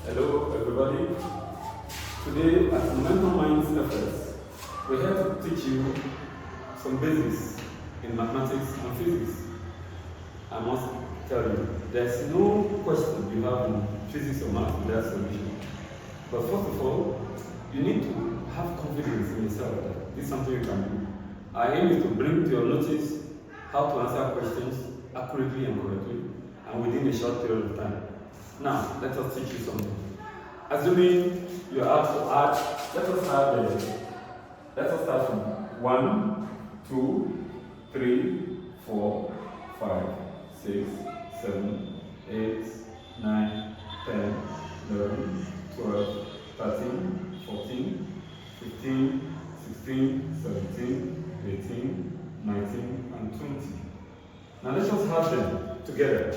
Hello everybody. Today at Momentum Minds FS, we're here to teach you some basics in mathematics and physics. I must tell you, there's no question you have in physics or math without solution. But first of all, you need to have confidence in yourself that this is something you can do. I aim you to bring to your notice how to answer questions accurately and correctly and within a short period of time. Now, let us teach you something. Assuming you are asked to add, let us start from 1, 2, 3, 4, 5, 6, 7, 8, 9, 10, 11, 12, 13, 14, 15, 16, 17, 18, 19, and 20. Now let's just have them together.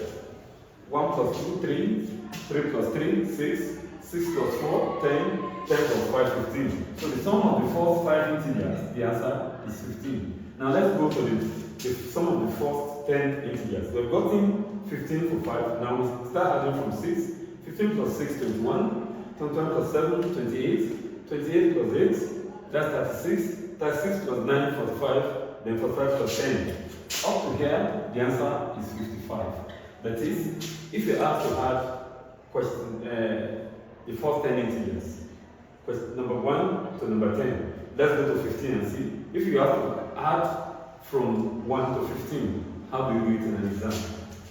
1 plus 2, 3, 3 plus 3, 6, 6 plus 4, 10, 10 plus 5, 15. So the sum of the first 5 integers, the answer is 15. Now let's go to the sum of the first 10 integers. We've gotten 15 for 5. Now we start adding from 6. 15 plus 6, 21. 21 plus 7, 28. 28 plus 8, that's 36. 36 plus 9, 45. Then 45 plus 10. Up to here, the answer is 55. That is, if you have to add the first 10 integers, question number 1 to number 10, let's go to 15 and see. If you have to add from 1 to 15, how do you do it in an exam?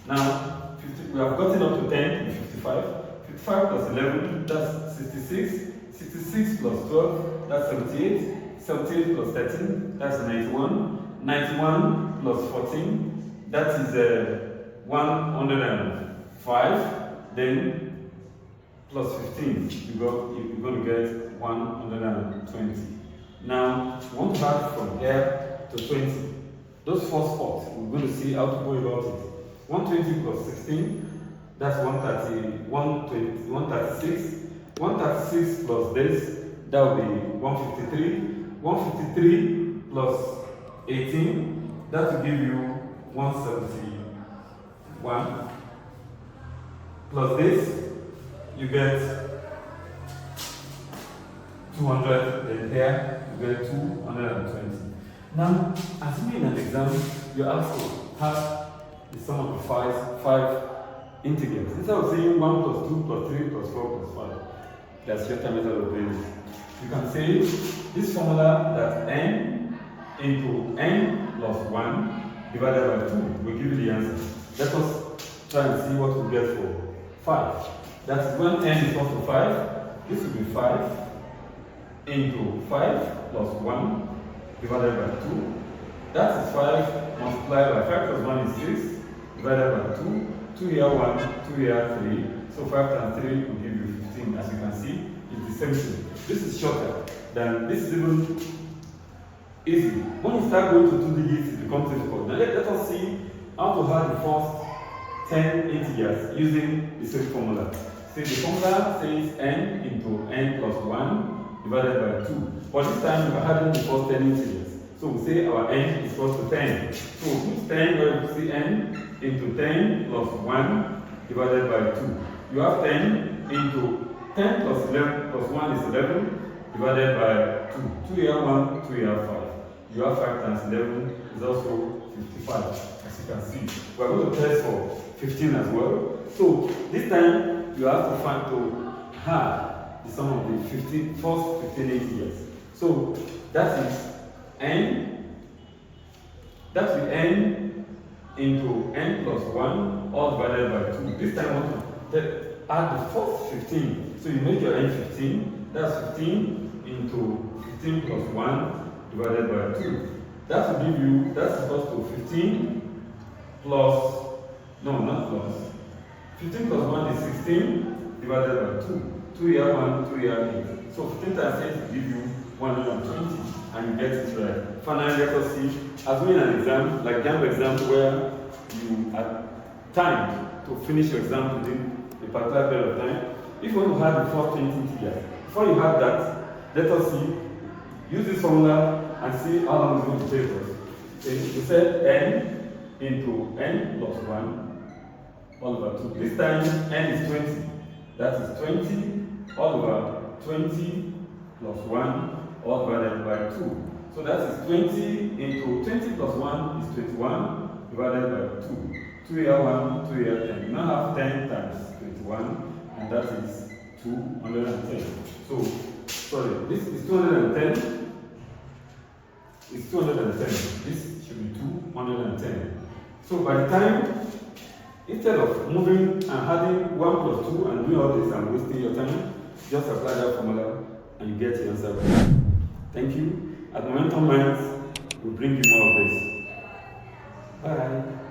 Now, we have gotten up to 10 and 55. 55 plus 11, that's 66. 66 plus 12, that's 78. 78 plus 13, that's 91. 91 plus 14, that is 105. Then plus 15, you're going to get 120. Now, we want to add from here to 20. Those four spots, we're going to see how to go about it. 120 plus 16, that's 130, 120, 136. 136 plus this, that will be 153. 153 plus 18, that will give you 171. Plus this, you get 200, then here you get 220. Now, assuming in an exam, you also have the sum of the five integers. Instead of saying 1 plus 2 plus 3 plus 4 plus 5, that's your method of doing it. You can say this formula that n into n plus 1 divided by 2 will give you the answer. Let us try and see what we get for 5. That's when n is equal to 5. This will be 5 into 5 plus 1 divided by 2. That is 5 multiplied by 5 plus 1 is 6 divided by 2. 2 here 1, 2 here 3. So 5 times 3 will give you 15. As you can see, it's the same thing. This is shorter than this is even easy. When you start going to 2 digits, it becomes difficult. Now let us see how to add the first 10 integers using the same formula. See, the formula says n into n plus 1 divided by 2. But this time we are adding the first 10 integers. So we say our n is equal to 10. So we put 10 where we see n into 10 plus 1 divided by 2. You have 10 into 10 plus 11 plus 1 is 11 divided by 2. 2 here 1, 2 here 5. You have 5 times 11 is also 55, as you can see. We are going to test for 15 as well. So this time you have to find to add the sum of the first 15 integers. So that is n, that will n into n plus 1 all divided by 2. This time I want to add the first 15. So you make your n 15, that's 15 into 15 plus 1 divided by 2. That will give you, that's equal to 15 plus, no, not plus. 15 plus 1 is 16 divided by 2. 2 here 1, 2 here 8. So 15 times 8 will give you 120, and you get it right. Finally, let us see, assuming an exam, like JAMB exam, where you have time to finish your exam within a particular period of time. If you want to have the first 20 integers, before you have that, let us see, use this formula and see how long it's going to take us. We said n into n plus 1 all over 2. This time n is 20. That is 20 all over 20 plus 1 all divided by 2. So that is 20 into 20 plus 1 is 21 divided by 2. 2 here 1, 2 here 10. You now have 10 times 21, and that is 210. So, sorry, this is 210. It's 210. This should be 210. So by the time, instead of moving and adding 1 plus 2 and doing all this and wasting your time, just apply that formula and you get your answer. Thank you. At Momentum Minds, we'll bring you more of this. Bye.